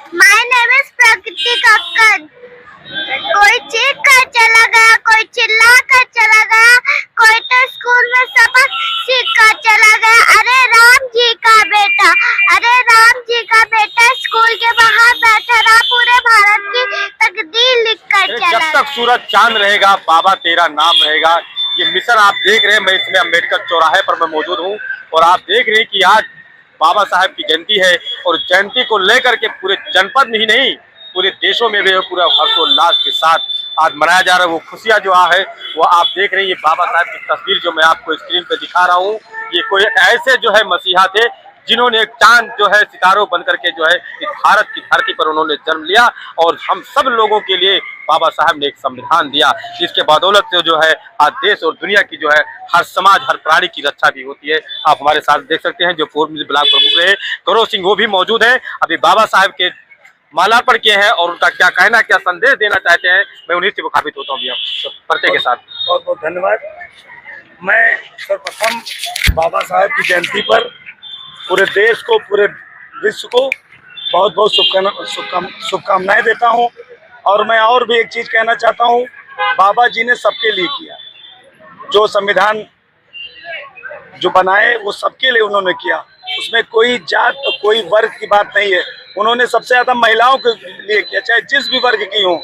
My name is प्रकृति कक्कड़। कोई चीख कर चला गया, कोई चिल्ला कर चला गया, कोई तो स्कूल में सबक सीख कर चला गया। अरे राम जी का बेटा, अरे राम जी का बेटा स्कूल के बाहर बैठा रहा, पूरे भारत की तकदीर लिख कर चला जब तक सूरज चांद रहेगा बाबा तेरा नाम रहेगा। ये मिशन आप देख रहे हैं, मैं इसमें अम्बेडकर चौराहे पर मैं मौजूद हूँ और आप देख रहे हैं कि आज बाबा साहब की जयंती है और जयंती को लेकर के पूरे जनपद में ही नहीं पूरे देशों में भी पूरा हर्षोल्लास के साथ आज मनाया जा रहा है। वो खुशियाँ जो है वो आप देख रहे हैं। ये बाबा साहब की तस्वीर जो मैं आपको स्क्रीन पे दिखा रहा हूँ, ये कोई ऐसे जो है मसीहा थे जिन्होंने एक चांद जो है सितारों बन करके जो है इस भारत की धरती पर उन्होंने जन्म लिया और हम सब लोगों के लिए बाबा साहब ने एक संविधान दिया जिसके बदौलत से जो है आज देश और दुनिया की जो है हर समाज हर प्राणी की रक्षा भी होती है। आप हमारे साथ देख सकते हैं जो पूर्व ब्लॉक प्रमुख रहे गौरव सिंह वो भी मौजूद है। अभी बाबा साहब के मालार्पण किए हैं और उनका क्या कहना क्या संदेश देना चाहते हैं मैं उन्हीं से मुखातिब होता हूँ परिचय के साथ। बहुत बहुत धन्यवाद। मैं सर्वप्रथम बाबा साहब की जयंती पर पूरे देश को पूरे विश्व को बहुत बहुत शुभकामनाएं देता हूं। और मैं और भी एक चीज़ कहना चाहता हूं, बाबा जी ने सबके लिए किया, जो संविधान जो बनाए वो सबके लिए उन्होंने किया। उसमें कोई जात तो कोई वर्ग की बात नहीं है। उन्होंने सबसे ज़्यादा महिलाओं के लिए किया, चाहे जिस भी वर्ग की हो।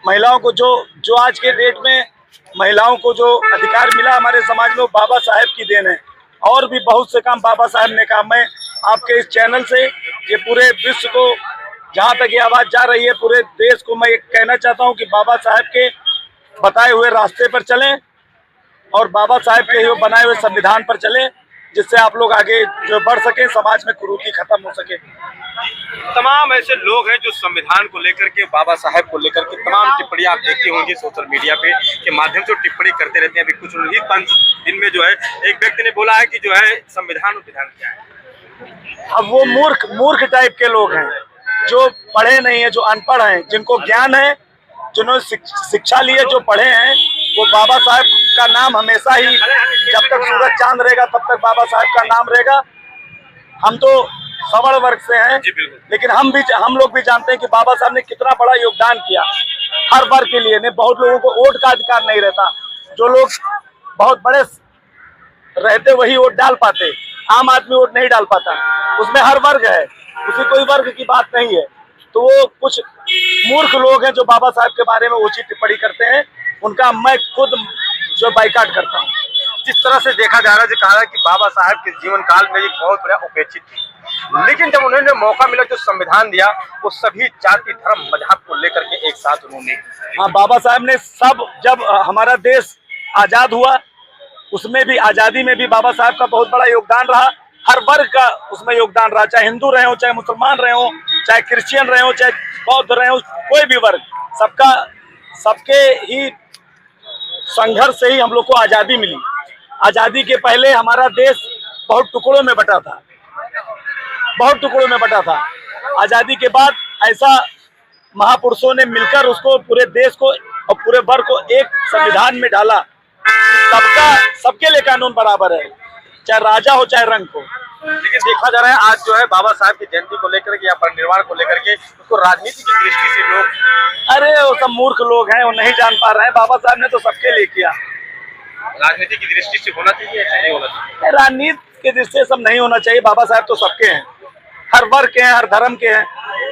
महिलाओं को जो आज के डेट में महिलाओं को जो अधिकार मिला हमारे समाज में, वो बाबा साहब की देन है। और भी बहुत से काम बाबा साहब ने कहा। मैं आपके इस चैनल से ये पूरे विश्व को, जहाँ तक ये आवाज़ जा रही है, पूरे देश को मैं कहना चाहता हूँ कि बाबा साहब के बताए हुए रास्ते पर चलें और बाबा साहब के ही बनाए हुए संविधान पर चलें, जिससे आप लोग आगे जो बढ़ सके, समाज में कुरीति खत्म हो सके। तमाम ऐसे लोग हैं जो संविधान को लेकर के बाबा साहब को लेकर के तमाम टिप्पणी आप देखते होंगे सोशल मीडिया पे के माध्यम से टिप्पणी करते रहते हैं। अभी कुछ ही 5 दिन में जो है एक व्यक्ति ने बोला है कि जो है संविधान और विधान क्या है। अब वो मूर्ख टाइप के लोग हैं जो पढ़े नहीं है, जो अनपढ़ हैं, जिनको ज्ञान है, जिन्होंने शिक्षा ली है, जो पढ़े हैं, वो बाबा साहब का नाम हमेशा ही, जब तक सूरज चांद रहेगा तब तक बाबा साहब का नाम रहेगा। हम तो सवर्ण वर्ग से हैं, लेकिन हम लोग भी जानते हैं कि बाबा साहब ने कितना बड़ा योगदान किया हर वर्ग के लिए। बहुत लोगों को वोट का अधिकार नहीं रहता, जो लोग बहुत बड़े रहते वही वोट डाल पाते, आम आदमी वोट नहीं डाल पाता। उसमें हर वर्ग है, उसी कोई वर्ग की बात नहीं है। तो वो कुछ मूर्ख लोग हैं जो बाबा साहब के बारे में उचित टिप्पणी करते हैं, उनका मैं खुद जो बाइकाट करता हूँ। जिस तरह से देखा जा रहा है, कहा कि बाबा साहब के जीवन काल में एक बहुत बड़ा उपेक्षित थी, लेकिन जब उन्होंने मौका मिला जो संविधान दिया वो सभी जाति धर्म मजहब को लेकर के एक साथ उन्होंने। हाँ, बाबा साहब ने सब, जब हमारा देश आज़ाद हुआ उसमें भी, आज़ादी में भी बाबा साहब का बहुत बड़ा योगदान रहा। हर वर्ग का उसमें योगदान रहा, चाहे हिंदू रहे हो, चाहे मुसलमान रहे हो, चाहे क्रिश्चियन रहे हो, चाहे बौद्ध रहे हो, कोई भी वर्ग, सबके ही संघर्ष से ही हम लोग को आज़ादी मिली। आज़ादी के पहले हमारा देश बहुत टुकड़ों में बटा था, बहुत टुकड़ों में बटा था। आज़ादी के बाद ऐसा महापुरुषों ने मिलकर उसको, पूरे देश को और पूरे वर्ग को एक संविधान में डाला। सबके लिए कानून बराबर है, चाहे राजा हो चाहे रंग हो। लेकिन देखा जा रहा है आज जो है बाबा साहब की जयंती को लेकर के या परिनिर्वाण को लेकर के उसको राजनीति की दृष्टि से लोग, अरे वो सब मूर्ख लोग हैं, वो नहीं जान पा रहे हैं। बाबा साहब ने तो सबके लिए किया। राजनीति की दृष्टि से होना चाहिए, ऐसा नहीं होना चाहिए। राजनीति की दृष्टि से सब नहीं होना चाहिए। बाबा साहब तो सबके हैं, हर वर्ग के हैं, हर धर्म के हैं।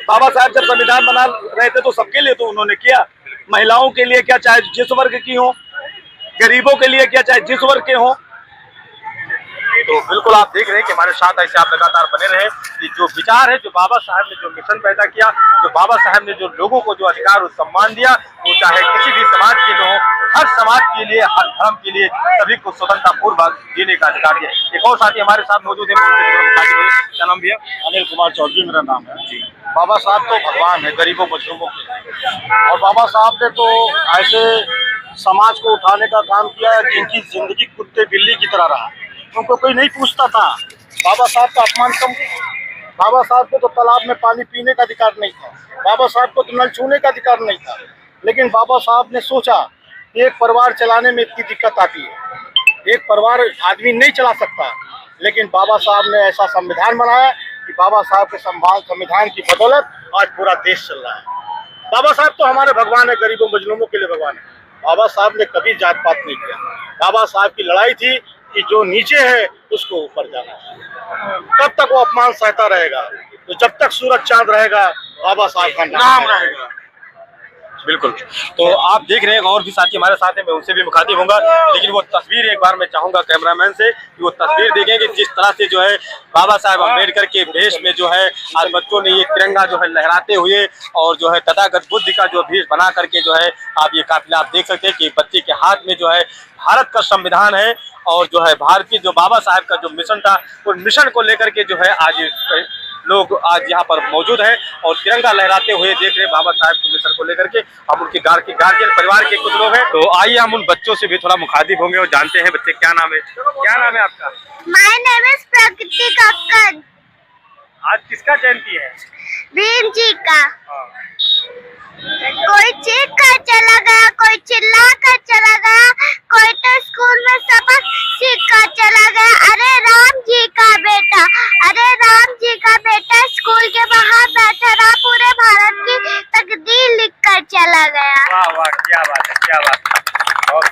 बाबा साहब जब संविधान बना रहे थे तो सबके लिए तो उन्होंने किया। महिलाओं के लिए क्या, चाहे जिस वर्ग की हो, गरीबों के लिए क्या, चाहे जिस वर्ग के हो। तो बिल्कुल आप देख रहे हैं कि हमारे साथ ऐसे आप लगातार बने रहे कि जो विचार है, जो बाबा साहब ने जो मिशन पैदा किया, जो बाबा साहब ने जो लोगों को जो अधिकार और सम्मान दिया, वो चाहे किसी भी समाज के जो हो, हर समाज के लिए, हर धर्म के लिए सभी को स्वतंत्रता पूर्वक जीने का अधिकार दिया। एक और साथी हमारे साथ मौजूद है, क्या नाम भैया? अनिल कुमार चौधरी मेरा नाम है जी। बाबा साहब तो भगवान है गरीबों मजलूमों के, और बाबा साहब ने तो ऐसे समाज को उठाने का काम किया जिनकी जिंदगी कुत्ते बिल्ली की तरह रहा। उनको कोई नहीं पूछता था। बाबा साहब का अपमान कम, बाबा साहब को तो तालाब में पानी पीने का अधिकार नहीं था, बाबा साहब को तो नल छूने का अधिकार नहीं था। लेकिन बाबा साहब ने सोचा एक परिवार चलाने में इतनी दिक्कत आती है, एक परिवार आदमी नहीं चला सकता, लेकिन बाबा साहब ने ऐसा संविधान बनाया कि बाबा साहब के संविधान की बदौलत आज पूरा देश चल रहा है। बाबा साहब तो हमारे भगवान है, गरीबों मजलूमों के लिए भगवान है। बाबा साहब ने कभी जात पात नहीं किया। बाबा साहब की लड़ाई थी कि जो नीचे है उसको ऊपर जाना है। कब तक वो अपमान सहता रहेगा? तो जब तक सूरज चांद रहेगा बाबा साहब का नाम रहेगा। बिल्कुल। तो आप देख रहे हैं और भी साथी हमारे साथ हैं, मैं उनसे भी मुखातिब होऊंगा, लेकिन वो तस्वीर एक बार मैं चाहूंगा कैमरामैन से कि वो तस्वीर देखें कि जिस तरह से जो है बाबा साहब अम्बेडकर के भेष में जो है आज बच्चों ने ये तिरंगा जो है लहराते हुए और जो है तथागत बुद्ध का जो भेष बना करके जो है आप ये काफिला आप देख सकते हैं कि बच्चे के हाथ में जो है भारत का संविधान है और जो है भारतीय जो बाबा साहब का जो मिशन था उस मिशन को लेकर के जो है आज लोग आज यहाँ पर मौजूद हैं और तिरंगा लहराते हुए देख रहे हैं बाबा साहब के मिशन को लेकर के। हम उनके गार्जियन परिवार के कुछ लोग हैं, तो आइए हम उन बच्चों से भी थोड़ा मुखातिब होंगे और जानते हैं बच्चे क्या नाम है। क्या नाम है आपका? माय नेम इज प्रकृति कक्कड़। आज किसका जयंती है? भीम जी का। कोई चीख कर चला गया, कोई चिल्ला कर चला गया, कोई तो स्कूल में सबक सीख कर चला गया। अरे राम जी का बेटा, अरे राम जी का बेटा स्कूल के बाहर बैठा रहा, पूरे भारत की तकदीर लिख कर चला गया। वाह वाह, क्या बात है, क्या बात है। और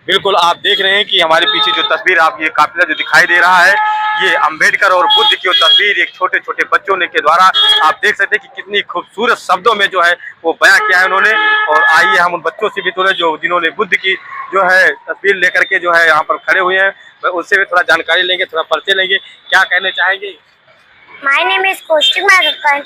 बिल्कुल आप देख रहे हैं कि हमारे पीछे जो तस्वीर आप ये काफिला जो दिखाई दे रहा है ये अंबेडकर और बुद्ध की तस्वीर एक छोटे छोटे बच्चों ने के द्वारा आप देख सकते हैं कि कितनी खूबसूरत शब्दों में जो है वो बयां किया है उन्होंने। और आइए हम उन बच्चों से भी थोड़े जो जिन्होंने बुद्ध की जो है तस्वीर लेकर के जो है यहाँ पर खड़े हुए हैं उनसे भी थोड़ा जानकारी लेंगे, थोड़ा परिचय लेंगे। क्या कहने चाहेंगे? My name is Kaushik Madhukan.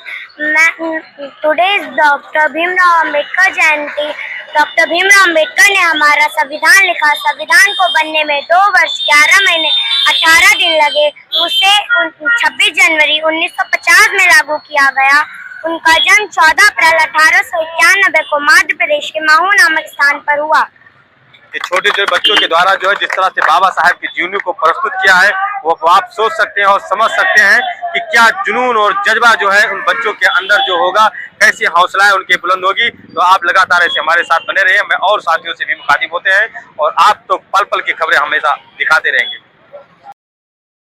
Today is Dr. Bhimrao Ambedkar Jayanti. Doctor Bhimrao Ambedkar ने हमारा संविधान लिखा। संविधान को बनने में 2 वर्ष 11 महीने 18 दिन लगे। उसे 26 जनवरी 1950 में लागू किया गया। उनका जन्म 14 अप्रैल 1891 को मध्य प्रदेश के महू नामक स्थान पर हुआ। छोटे छोटे बच्चों के द्वारा जो है जिस तरह से बाबा साहब की जीवनी को प्रस्तुत किया है वो आप सोच सकते हैं और समझ सकते हैं कि क्या जुनून और जज्बा जो है उन बच्चों के अंदर जो होगा, कैसी हौसलाएं उनकी बुलंद होगी। तो आप लगातार ऐसे हमारे साथ बने रहिए, मैं और साथियों से भी मुखातिब होते हैं और आप तो पल पल की खबरें हमेशा दिखाते रहेंगे।